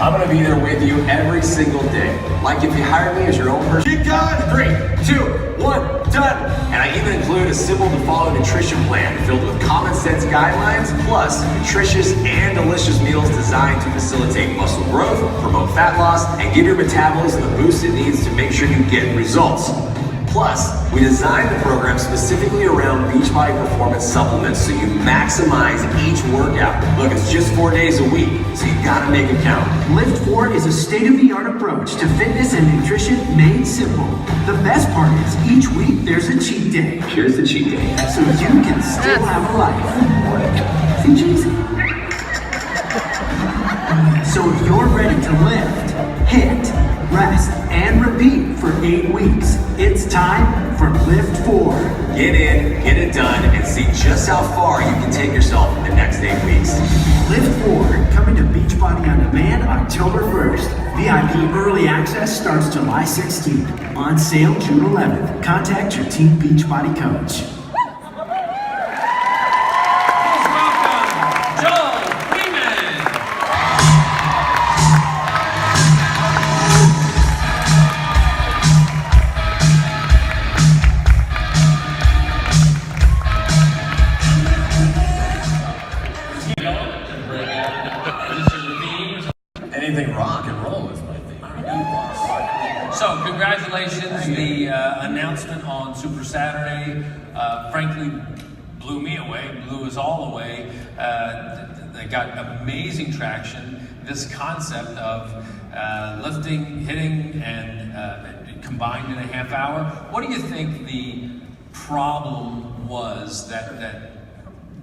I'm gonna be there with you every single day. Like if you hired me as your own person. Keep going. 3, 2, 1, done. And I even include a simple to follow nutrition plan filled with common sense guidelines, plus nutritious and delicious meals designed to facilitate muscle growth, promote fat loss, and give your metabolism the boost it needs to make sure you get results. Plus, we designed the program specifically around Beachbody performance supplements so you maximize each workout. Look, it's just 4 days a week, so you gotta make it count. LIIFT4 is a state-of-the-art approach to fitness and nutrition made simple. The best part is, each week there's a cheat day. Here's the cheat day. So you can still have a life. Seems easy. So if you're ready to lift, hit, rest, and repeat for 8 weeks, it's time for LIIFT4. Get in, get it done, and see just how far you can take yourself in the next 8 weeks. LIIFT4, coming to Beachbody On Demand October 1st. VIP early access starts July 16th. On sale June 11th. Contact your Team Beachbody coach. Anything rock and roll is my thing. So congratulations, the announcement on Super Saturday, frankly, blew me away, blew us all away. They got amazing traction. This concept of lifting, hitting, and combined in a half hour. What do you think the problem was that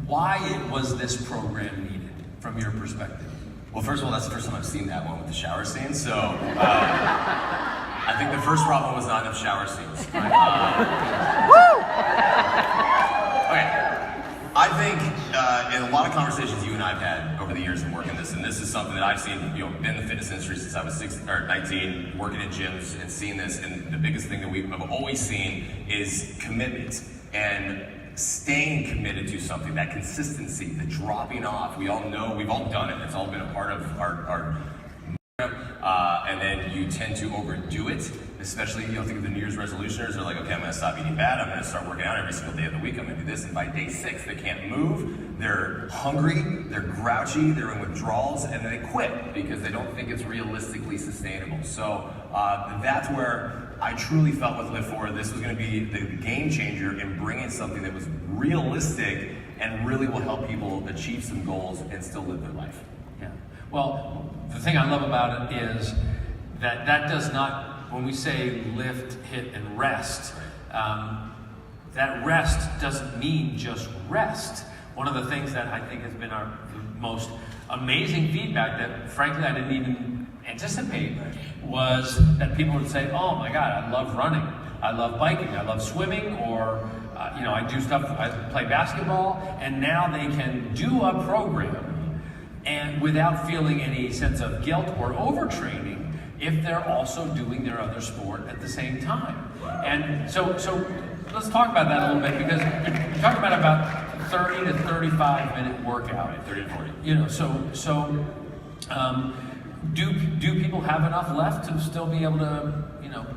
why it was this program needed from your perspective? Well, first of all, that's the first time I've seen that one with the shower scene, so I think the first problem was not enough shower scenes. Okay, I think in a lot of conversations you and I have had over the years in working this, and this is something that I've seen, been in the fitness industry since I was 19, working in gyms and seeing this, and the biggest thing that we've always seen is commitment and staying committed to something, that consistency, the dropping off. We all know, we've all done it. It's all been a part of our and then you tend to overdo it, especially, think of the New Year's resolutioners. They're like, okay, I'm gonna stop eating bad. I'm gonna start working out every single day of the week. I'm gonna do this. And by day 6, they can't move. They're hungry, they're grouchy, they're in withdrawals, and then they quit because they don't think it's realistically sustainable. So that's where I truly felt with LIIFT4, this was gonna be the game changer in bringing something that was realistic and really will help people achieve some goals and still live their life. Yeah. Well, the thing I love about it is that does not, when we say lift, hit, and rest, that rest doesn't mean just rest. One of the things that I think has been our most amazing feedback that frankly I didn't even anticipate was that people would say, oh my God, I love running, I love biking, I love swimming, or I do stuff, I play basketball, and now they can do a program and without feeling any sense of guilt or overtraining if they're also doing their other sport at the same time. And so let's talk about that a little bit, because you're talking about 30 to 35 minute workout. Right, 30 to 40. Do people have enough left to still be able to,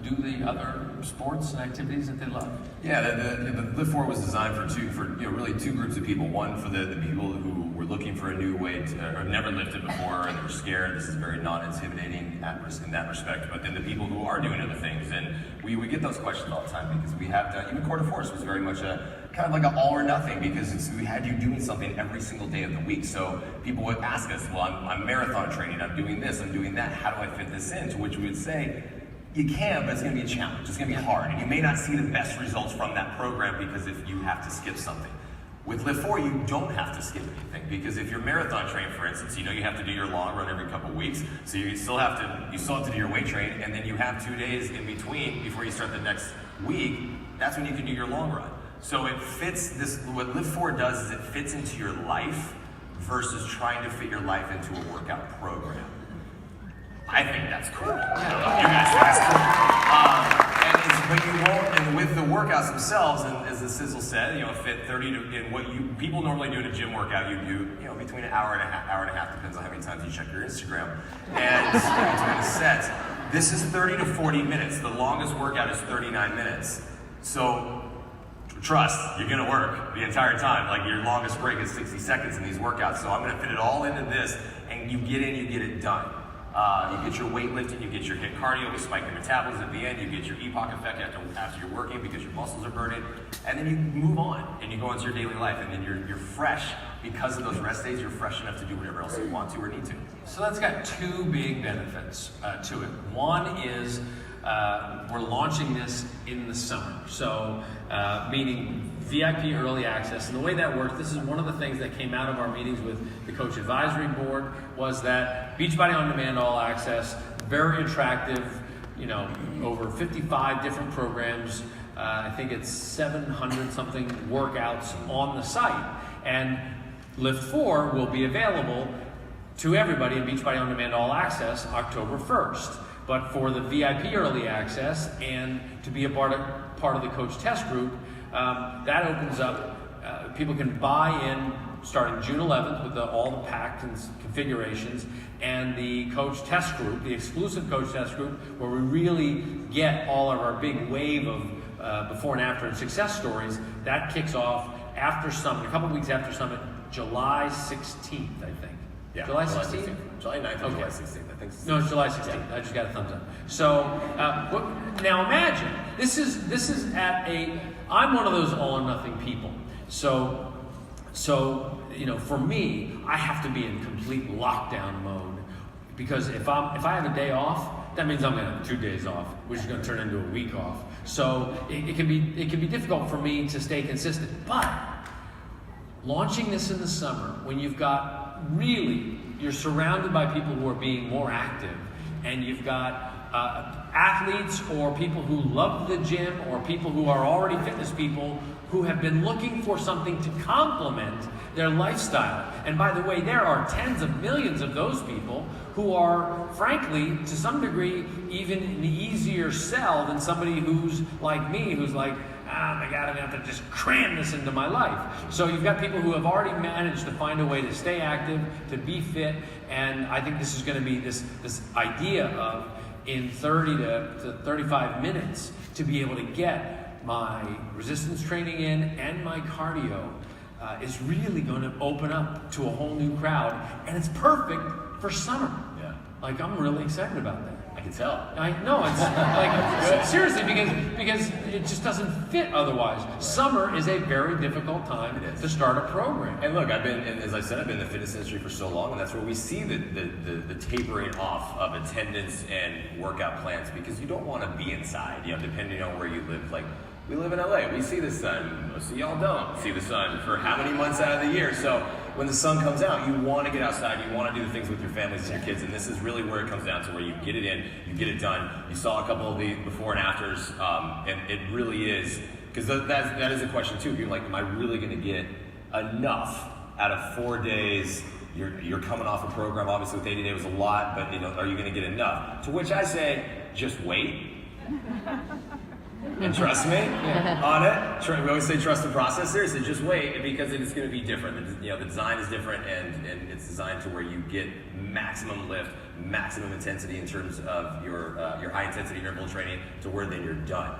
do the other sports and activities that they love? Yeah, the LIIFT4 was designed for really two groups of people. One for the people who were looking for a new way to, or never lifted before, and they were scared. This is very non-intimidating in that respect. But then the people who are doing other things, and we get those questions all the time, because we have to. Even Quarter Force was very much a kind of like an all or nothing, because we had you doing something every single day of the week. So people would ask us, well, I'm marathon training, I'm doing this, I'm doing that. How do I fit this in? To which we would say, you can, but it's going to be a challenge. It's going to be hard, and you may not see the best results from that program because if you have to skip something. With LIIFT4, you don't have to skip anything, because if you're marathon trained, for instance, you have to do your long run every couple weeks, so you still have to do your weight train, and then you have 2 days in between before you start the next week. That's when you can do your long run. So it fits this. What LIIFT4 does is it fits into your life versus trying to fit your life into a workout program. I think that's cool. You guys think that's cool. But you won't, and with the workouts themselves, and as the sizzle said, fit 30 to, in what people normally do in a gym workout, you do, between an hour and a half, depends on how many times you check your Instagram. And the sets. This is 30 to 40 minutes. The longest workout is 39 minutes. So trust, you're gonna work the entire time. Like your longest break is 60 seconds in these workouts. So I'm gonna fit it all into this, and you get in, you get it done. You get your weightlifting, you get your HIIT cardio, we spike your metabolism at the end, you get your EPOC effect after you're working because your muscles are burning, and then you move on and you go into your daily life, and then you're fresh because of those rest days. You're fresh enough to do whatever else you want to or need to. So that's got two big benefits to it. One is we're launching this in the summer, so meaning VIP early access. And the way that works, this is one of the things that came out of our meetings with the Coach Advisory Board, was that Beachbody On Demand All Access, very attractive, over 55 different programs. I think it's 700 something workouts on the site. And LIIFT4 will be available to everybody in Beachbody On Demand All Access October 1st. But for the VIP early access and to be a part of the coach test group, that opens up, people can buy in starting June 11th with all the packed configurations, and the coach test group, the exclusive coach test group, where we really get all of our big wave of before and after and success stories. That kicks off after Summit, a couple weeks after Summit, July 16th, I think. Yeah, July 16th? July 9th or Okay. July 16th, I think. No, it's July 16th. Yeah. I just got a thumbs up. So now imagine, this is at I'm one of those all or nothing people. So for me, I have to be in complete lockdown mode, because if I have a day off, that means I'm gonna have 2 days off, which is gonna turn into a week off. So it can be difficult for me to stay consistent. But launching this in the summer, when you've got you're surrounded by people who are being more active, and you've got athletes or people who love the gym or people who are already fitness people who have been looking for something to complement their lifestyle. And by the way, there are tens of millions of those people who are, frankly, to some degree, even an easier sell than somebody who's like me, who's like, oh my God, I'm gonna have to just cram this into my life. So you've got people who have already managed to find a way to stay active, to be fit, and I think this is gonna be this idea of, in 30 to 35 minutes, to be able to get my resistance training in and my cardio is really gonna open up to a whole new crowd, and it's perfect for summer. Yeah. Like, I'm really excited about that. I can tell. I know, it's like, seriously, because it just doesn't fit otherwise. Summer is a very difficult time to start a program. And look, as I said, I've been in the fitness industry for so long, and that's where we see the tapering off of attendance and workout plans, because you don't want to be inside, depending on where you live. Like, we live in LA, we see the sun. Most of y'all don't see the sun for how many months out of the year. So when the sun comes out, you want to get outside, you want to do the things with your families and your kids, and this is really where it comes down to, where you get it in, you get it done. You saw a couple of the before and afters, and it really is, because that is a question too. People are like, am I really going to get enough out of 4 days? You're coming off a program, obviously with 80 days was a lot, but are you going to get enough? To which I say, just wait. And trust me on it. We always say trust the process. Seriously, just wait, because it is going to be different. The design is different, and it's designed to where you get maximum lift, maximum intensity in terms of your high intensity interval training, to where then you're done.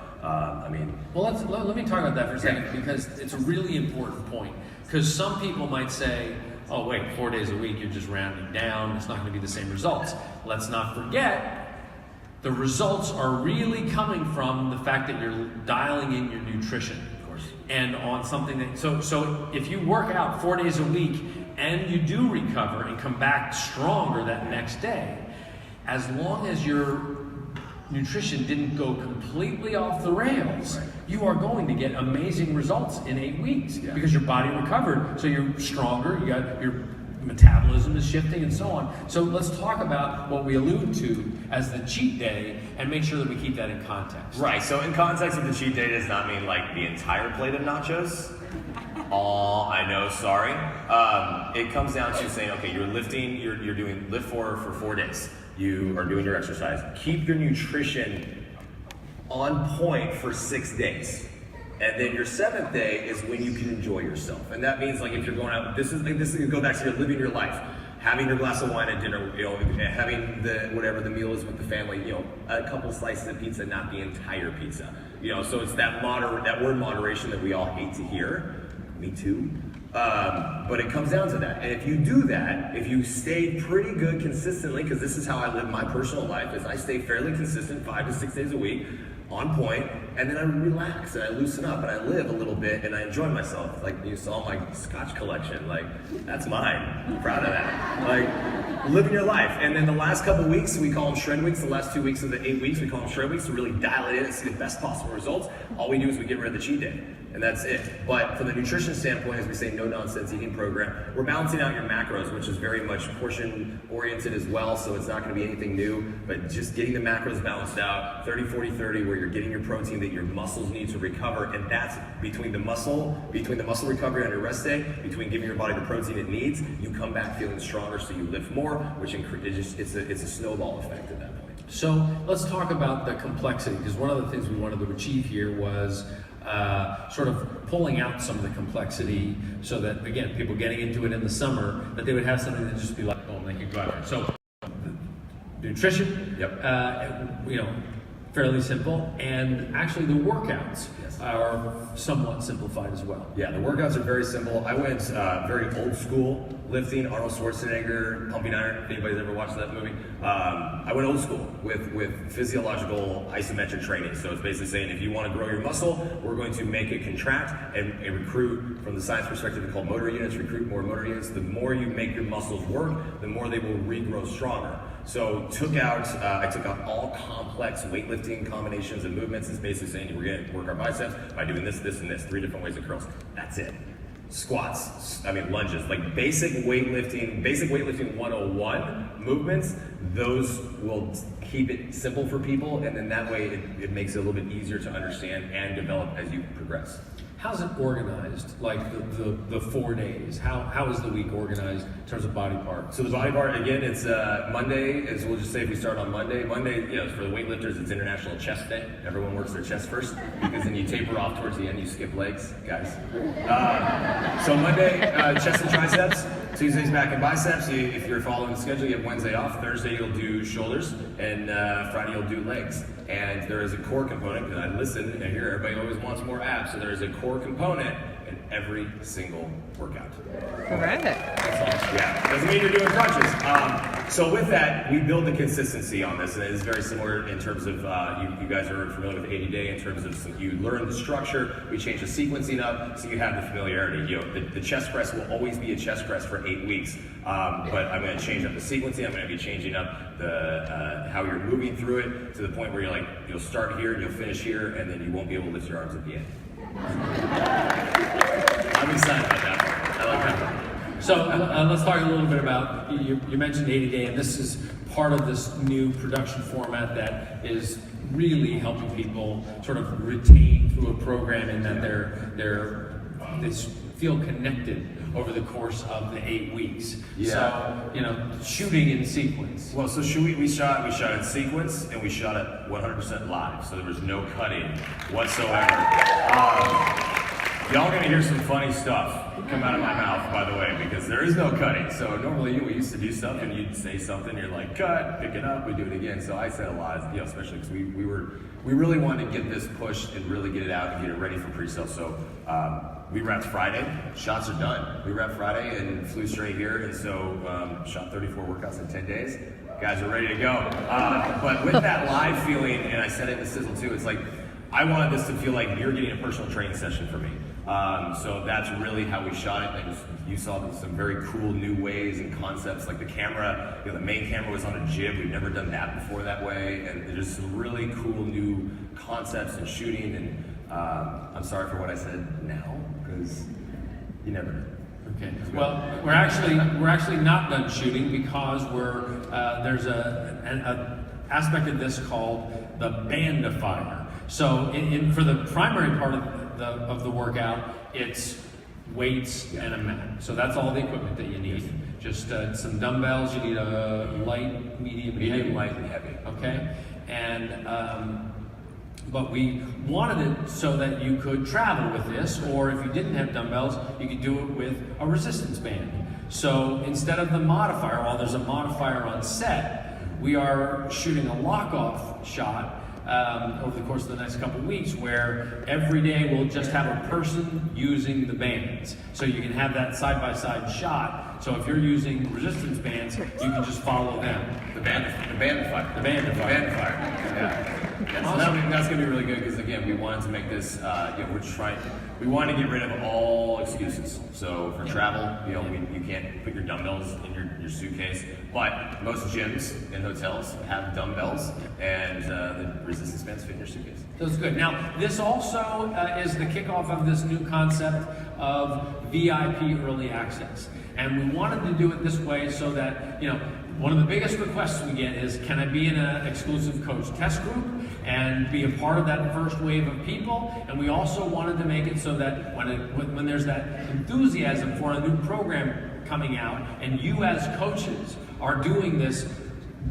Well, let me talk about that for a second, because it's a really important point. Because some people might say, oh wait, 4 days a week, you're just rounding down, it's not going to be the same results. Let's not forget, the results are really coming from the fact that you're dialing in your nutrition, of course, and on something that, so if you work out 4 days a week and you do recover and come back stronger that next day, as long as your nutrition didn't go completely off the rails, you are going to get amazing results in 8 weeks, because your body recovered, so you're stronger, you got your metabolism is shifting, and so on. So let's talk about what we allude to as the cheat day, and make sure that we keep that in context. Right, so in context of the cheat day does not mean like the entire plate of nachos. Oh, I know, sorry. It comes down to saying, okay, you're lifting, you're doing LIIFT4 for 4 days. You are doing your exercise. Keep your nutrition on point for 6 days. And then your 7th day is when you can enjoy yourself. And that means, like, if you're going out, this is go back to your living your life. having your glass of wine at dinner, you know, having whatever the meal is with the family, you know, a couple slices of pizza, not the entire pizza. You know, so it's that word moderation that we all hate to hear. Me too. But it comes down to that. And if you do that, if you stay pretty good consistently, because this is how I live my personal life, is I stay fairly consistent 5 to 6 days a week, on point, and then I relax and I loosen up and I live a little bit and I enjoy myself. Like you saw my Scotch collection, like that's mine. I'm proud of that. Like living your life. And then the last couple weeks, we call them shred weeks. The last 2 weeks of the 8 weeks, we call them shred weeks to really dial it in and see the best possible results. All we do is we get rid of the cheat day. And that's it. But from the nutrition standpoint, as we say, no nonsense eating program, we're balancing out your macros, which is very much portion oriented as well. So it's not going to be anything new, but just getting the macros balanced out, 30, 40, 30, where you're getting your protein that your muscles need to recover. And that's between the muscle recovery on your rest day, between giving your body the protein it needs, you come back feeling stronger, so you lift more, which it's a snowball effect at that point. So let's talk about the complexity, because one of the things we wanted to achieve here was sort of pulling out some of the complexity so that, again, people getting into it in the summer, that they would have something that just be like, oh, they can go out there. So nutrition, you know, fairly simple, and actually the workouts are somewhat simplified as well. Yeah, the workouts are very simple. I went very old school lifting, Arnold Schwarzenegger, Pumping Iron, if anybody's ever watched that movie. I went old school with physiological isometric training. So it's basically saying if you want to grow your muscle, we're going to make it contract and recruit, from the science perspective, it's called motor units, recruit more motor units. The more you make your muscles work, the more they will regrow stronger. So I took out all complex weightlifting combinations and movements. It's basically saying we're going to work our biceps by doing this, this, and this, 3 different ways of curls. That's it. Squats, lunges, like basic weightlifting 101 movements, those will keep it simple for people, and then that way it makes it a little bit easier to understand and develop as you progress. How's it organized, like the 4 days? How is the week organized in terms of body part? So the body part, again, it's Monday, as we'll just say if we start on Monday, you know, for the weightlifters, it's International Chest Day. Everyone works their chest first, because then you taper off towards the end, you skip legs, guys. So Monday, chest and triceps. Tuesday's back and biceps. If you're following the schedule, you have Wednesday off. Thursday you'll do shoulders, and Friday you'll do legs. And there is a core component, because I listen and I hear everybody always wants more abs, so there is a core component in every single workout. Correct. Yeah, doesn't mean you're doing crunches. So with that, we build the consistency on this, and it is very similar in terms of, you guys are familiar with 80-day in terms of you learn the structure, we change the sequencing up, so you have the familiarity. You know, the chest press will always be a chest press for 8 weeks, but I'm going to change up the sequencing, I'm going to be changing up the how you're moving through it to the point where you'll start here and you'll finish here, and then you won't be able to lift your arms at the end. I'm excited about that. I like that one. So let's talk a little bit about, you mentioned 80-day, and this is part of this new production format that is really helping people sort of retain through a program, in that they feel connected over the course of the 8 weeks. Yeah. So, you know, shooting in sequence. Well, so we shot in sequence, and we shot it 100% live, so there was no cutting whatsoever. Y'all gonna hear some funny stuff come out of my mouth, by the way, because there is no cutting. So normally we used to do stuff, and you'd say something, you're like, cut, pick it up, we do it again. So I said a lot, you know, especially because we really wanted to get this pushed and really get it out and get it ready for pre-sale. So we wrapped Friday, shots are done. We wrapped Friday and flew straight here, and so shot 34 workouts in 10 days. Guys are ready to go. But with that live feeling, and I said it in the sizzle too, it's like, I wanted this to feel like you're getting a personal training session for me. So that's really how we shot it. And you saw some very cool new ways and concepts, like the camera, you know, the main camera was on a jib. We've never done that before that way. And there's some really cool new concepts and shooting. And I'm sorry for what I said now, because you never know. Okay. Well, we're actually not done shooting, because there's an aspect of this called the bandifier. So for the primary part of the workout, it's weights and a mat. So that's all the equipment that you need. Just some dumbbells. You need a light, medium, light, and heavy. Okay. And but we wanted it so that you could travel with this, or if you didn't have dumbbells, you could do it with a resistance band. So instead of the modifier, while there's a modifier on set, we are shooting a lock-off shot over the course of the next couple weeks, where every day we'll just have a person using the bands. So you can have that side-by-side shot. So if you're using resistance bands, you can just follow them. The band fire. The band fire. Yeah. Yeah, so Awesome. that's gonna be really good because again, we wanted to make this. We want to get rid of all excuses. So for travel, you can't put your dumbbells in your suitcase. But most gyms and hotels have dumbbells, and the resistance bands fit in your suitcase. That's good. Now, this also is the kickoff of this new concept of VIP early access. And we wanted to do it this way so that, one of the biggest requests we get is, can I be in an exclusive coach test group and be a part of that first wave of people? And we also wanted to make it so that when there's that enthusiasm for a new program coming out, and you as coaches are doing this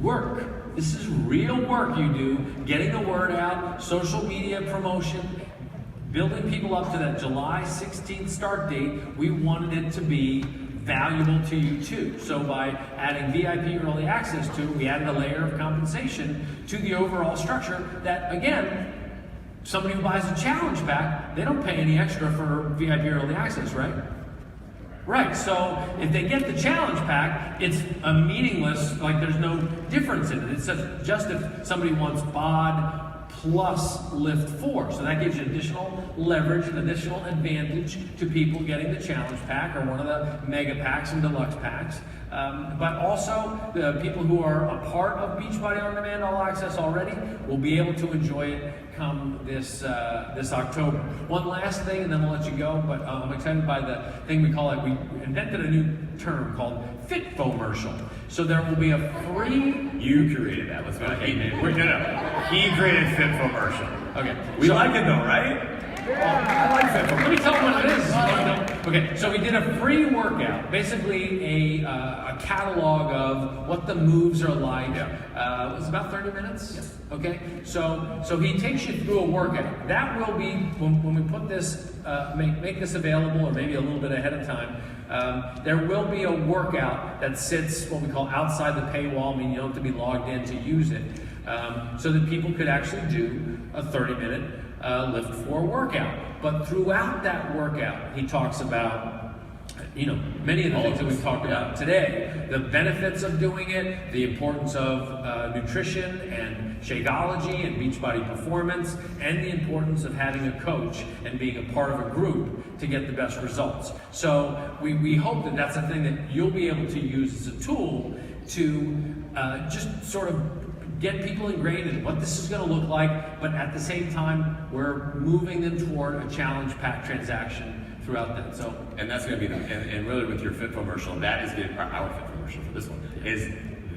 work, this is real work you do, getting the word out, social media promotion, building people up to that July 16th start date. We wanted it to be valuable to you too. So by adding VIP early access to it, we added a layer of compensation to the overall structure that, again, somebody who buys a challenge pack, they don't pay any extra for VIP early access, right? Right, so if they get the challenge pack, it's a meaningless, like there's no difference in it. It says just if somebody wants BOD plus LIIFT4. So that gives you additional leverage and additional advantage to people getting the challenge pack or one of the mega packs and deluxe packs. But also the people who are a part of Beachbody On Demand All Access already will be able to enjoy it come this October. One last thing and then we'll let you go, but I'm excited by the thing we call it. We invented a new term called LIIFT4. So there will be a free... You created that. Let's go. No. He created LIIFT4. Okay. We like it though, right? I like LIIFT4. Let me tell them what it is. Okay, so we did a free workout, basically a catalog of what the moves are like. Yeah. It was about 30 minutes. Yes. Okay, so he takes you through a workout. That will be when we put this, make this available, or maybe a little bit ahead of time. There will be a workout that sits what we call outside the paywall, meaning you don't have to be logged in to use it, so that people could actually do a 30-minute LIIFT4 workout. But throughout that workout, he talks about, many of the things that we've talked about today, the benefits of doing it, the importance of nutrition and Shakeology and Beachbody performance, and the importance of having a coach and being a part of a group to get the best results. So we hope that that's a thing that you'll be able to use as a tool to just sort of get people ingrained in what this is going to look like, but at the same time, we're moving them toward a challenge pack transaction throughout that. So, and that's going to be and really with your LIIFT4 commercial, that is going to our LIIFT4 commercial for this one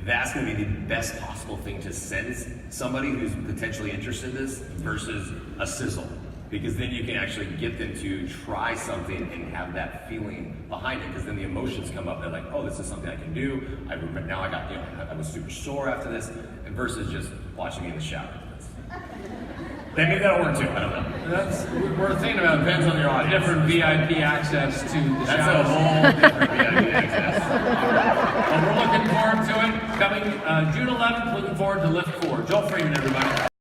that's going to be the best possible thing to send somebody who's potentially interested in this versus a sizzle. Because then you can actually get them to try something and have that feeling behind it. Because then the emotions come up. They're like, "Oh, this is something I can do." I was super sore after this, and versus just watching me in the shower. Maybe that'll work too. I don't know. We're thinking about Depends on your audience. different VIP access to the That's shower. a whole different VIP access. But we're looking forward to it. Coming June 11th. Looking forward to LIIFT4. Joel Freeman, everybody.